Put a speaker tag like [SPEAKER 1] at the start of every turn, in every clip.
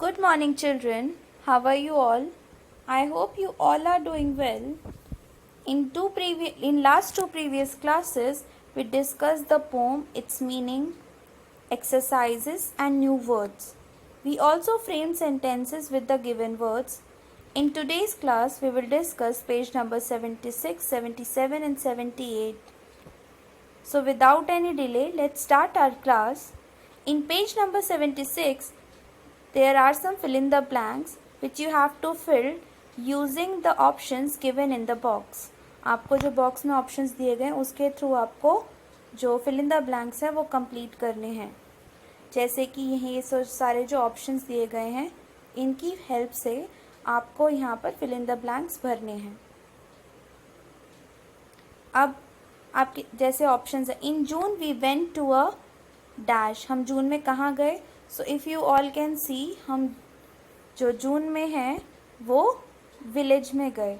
[SPEAKER 1] Good morning, children. How are you all? I hope you all are doing well. In last two previous classes, we discussed the poem, its meaning, exercises, and new words. We also framed sentences with the given words. In today's class, we will discuss page number 76, 77, and 78. So, without any delay, let's start our class. In page number 76, there are some fill in the blanks which you have to fill using the options given in the box. आपको जो box में options दिए गए हैं उसके through आपको जो fill in the blanks है वो कंप्लीट करने हैं। जैसे कि ये सारे जो ऑप्शंस दिए गए हैं इनकी हेल्प से आपको यहाँ पर फिल इन द ब्लैंक्स भरने हैं। अब आपके जैसे ऑप्शंस है, in June we went to a dash, हम जून में कहाँ गए। So if you all can see, हम जो जून में हैं वो विलेज में गए।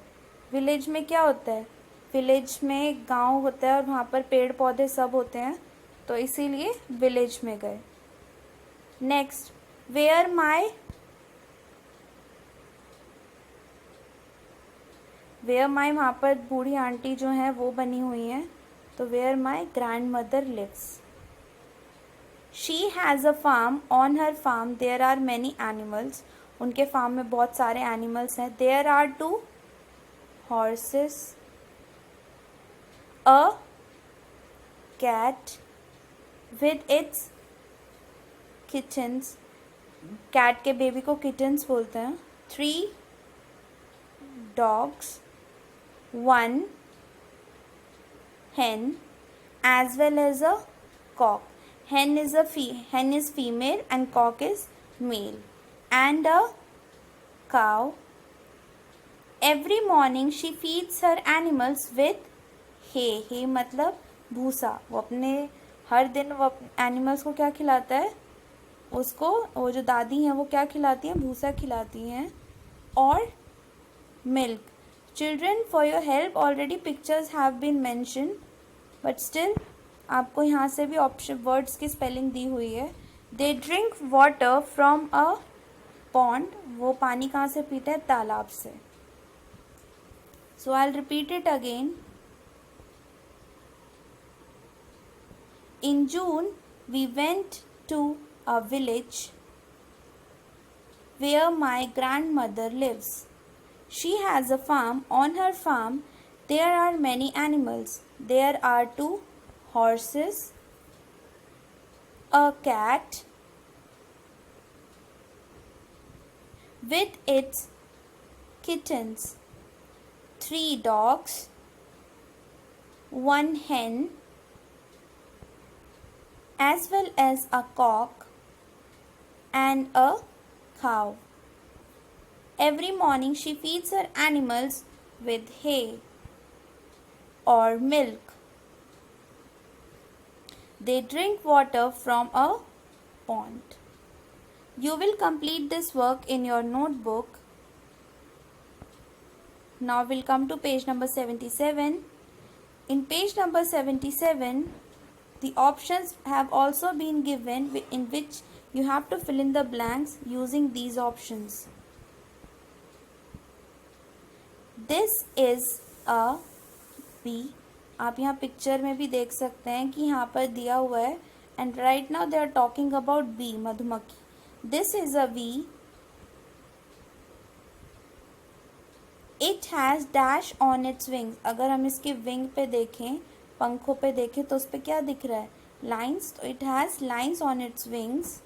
[SPEAKER 1] विलेज में क्या होता है, विलेज में गांव होता है और वहाँ पर पेड़ पौधे सब होते हैं, तो इसीलिए विलेज में गए। नेक्स्ट, वेयर माई वहाँ पर बूढ़ी आंटी जो हैं वो बनी हुई हैं, तो where my grandmother lives. She has a farm. On her farm there are many animals. उनके फार्म में बहुत सारे एनिमल्स हैं। There are 2 horses, a cat with its kittens. Cat के बेबी को किटन्स बोलते हैं। 3 dogs, 1 hen, as well as a cock. Hen is female and cock is male, and a cow. Every morning she feeds her animals with hay. hay मतलब भूसा। वो अपने हर दिन वो एनिमल्स को क्या खिलाता है, उसको वो जो दादी हैं वो क्या खिलाती हैं, भूसा खिलाती हैं। और milk. Children, for your help already pictures have been mention, but still आपको यहाँ से भी ऑप्शन वर्ड्स की स्पेलिंग दी हुई है। They drink water from a pond, वो पानी कहाँ से पीते हैं, तालाब से। So I will repeat it again. In June we went to a village where my grandmother lives. She has a farm. On her farm there are many animals. There are 2 horses, a cat with its kittens, 3 dogs, 1 hen, as well as a cock and a cow. Every morning she feeds her animals with hay or milk. They drink water from a pond. You will complete this work in your notebook. Now we'll come to page number 77. In page number 77, the options have also been given in which you have to fill in the blanks using these options. This is a bee. आप यहाँ picture में भी देख सकते हैं कि यहाँ पर दिया हुआ है, and right now they are talking about bee, मधुमक्खी। This is a bee. It has dash on its wings. अगर हम इसके विंग पे देखें, पंखों पे देखें, तो उस पर क्या दिख रहा है, लाइन्स. तो it has lines on its wings.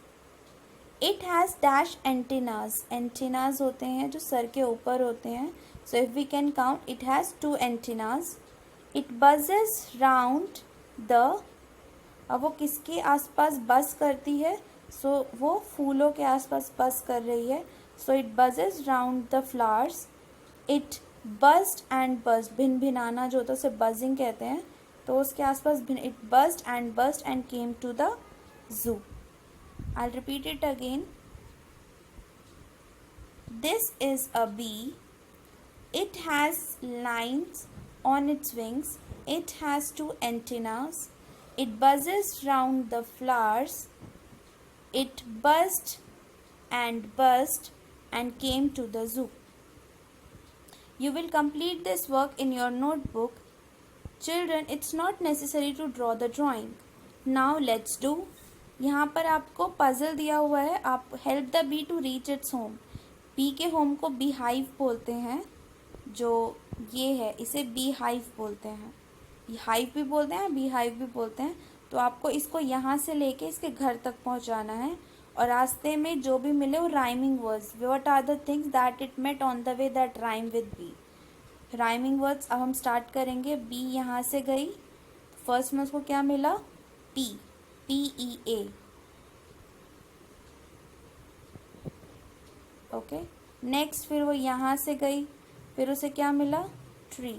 [SPEAKER 1] It has dash antennas. Antennas होते हैं जो सर के ऊपर होते हैं. So if we can count, it has 2 antennas. It buzzes round the. अब वो किसके आसपास बस करती है, सो वो फूलों के आसपास बस कर रही है. So it buzzes round the flowers. It buzzed and buzzed. भिन भिनाना जो होता है उसे buzzing कहते हैं. तो उसके आसपास it buzzed and came to the zoo. I'll repeat it again. This is a bee. It has lines on its wings. It has 2 antennas. It buzzes round the flowers. It buzzed and buzzed and came to the zoo. You will complete this work in your notebook. Children, it's not necessary to draw the drawing. Now let's do. यहाँ पर आपको puzzle दिया हुआ है. आप help the bee to reach its home. Bee के home को bee hive बोलते हैं. जो ये है इसे बी हाइव बोलते हैं. हाइव भी बोलते हैं, बी हाइव भी बोलते हैं. तो आपको इसको यहाँ से लेके इसके घर तक पहुँचाना है और रास्ते में जो भी मिले वो rhyming words. What are the things that it met on the way that rhyme with bee. Rhyming words अब हम स्टार्ट करेंगे. बी यहाँ से गई. फर्स्ट में उसको क्या मिला? पी. PEA. ओके. नेक्स्ट फिर वो यहाँ से गई. फिर उसे क्या मिला? Tree.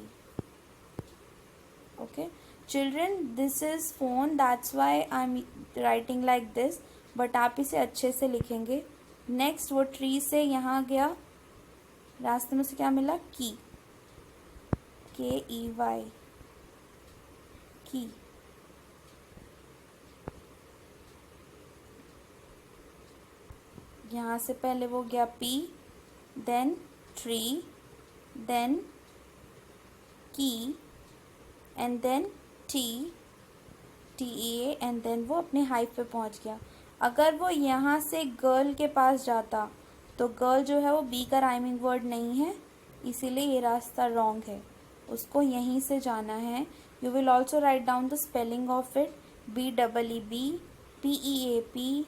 [SPEAKER 1] Okay children, this is phone, that's why I am writing like this, but आप इसे अच्छे से लिखेंगे. नेक्स्ट वो ट्री से यहाँ गया. रास्ते में से क्या मिला? की. KEY. की. यहाँ से पहले वो गया P, then tree, then key, and then TEA, and then वो अपने हाइव पे पहुँच गया. अगर वो यहाँ से गर्ल के पास जाता तो गर्ल जो है वो बी का राइमिंग वर्ड नहीं है, इसीलिए ये रास्ता रॉन्ग है. उसको यहीं से जाना है. You will also write down the spelling of it. BEEB, PEAP,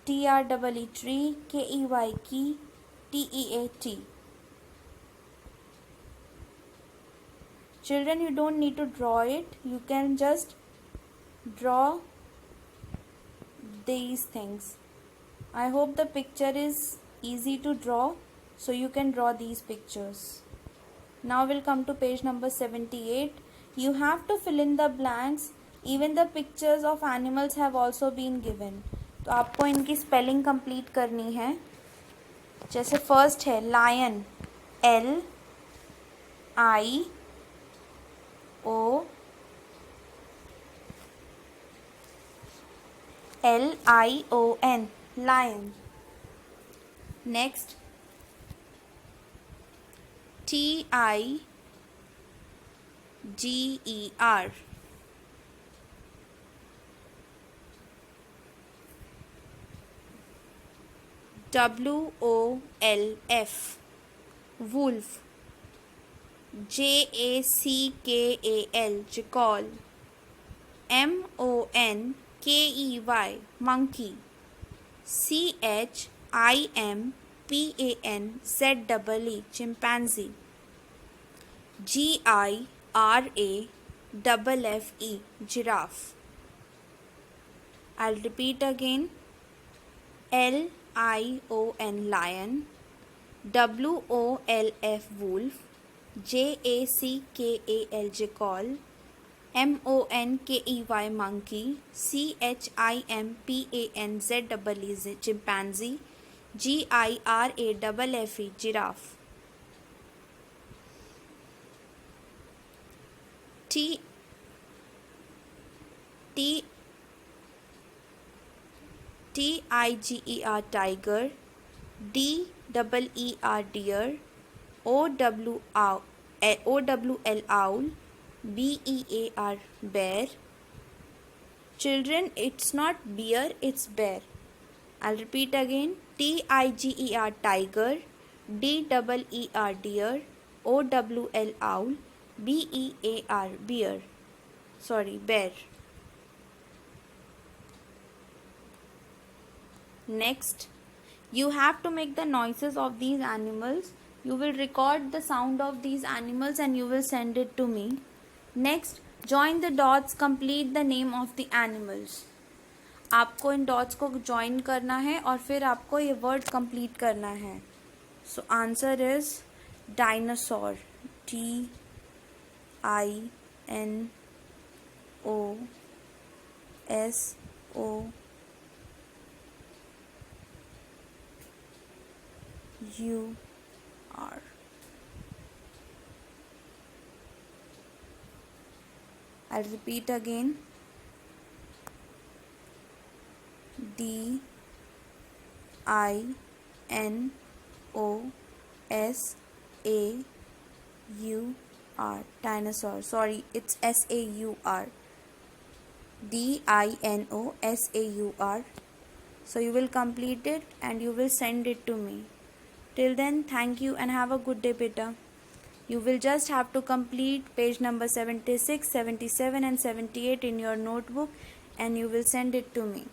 [SPEAKER 1] TREE tree, KEY key, TEAT. Children, you don't need to draw it. You can just draw these things. I hope the picture is easy to draw, so you can draw these pictures. Now we'll come to page number 78. You have to fill in the blanks. Even the pictures of animals have also been given. तो आपको इनकी spelling complete करनी है. जैसे first है lion, LION, lion. Next TIGER, WOLF, wolf. JACKAL, jackal. MONKEY, monkey. CHIMPANZEE, chimpanzee. GIRAFFE, giraffe. I'll repeat again. LION, lion. WOLF, wolf. JACKAL, jackal. MONKEY, monkey. CHIMPANZEE, chimpanzee. GIRAFFE, giraffe. TIGER, tiger. DEER, deer. OWL, owl. BEAR, bear. Children, it's not bear, it's bear. I'll repeat again. TIGER, tiger. DEER, deer. OWL, owl. BEAR, bear. Bear. Next, you have to make the noises of these animals. You will record the sound of these animals and you will send it to me. Next, join the dots, complete the name of the animals. आपको इन dots को join करना है और फिर आपको ये word complete करना है. So answer is dinosaur. DINOSAUR. I'll repeat again. Dinosaur. Dinosaur. Sorry, it's SAUR. Dinosaur. So you will complete it and you will send it to me. Till then, thank you and have a good day, beta. You will just have to complete page number 76, 77 and 78 in your notebook and you will send it to me.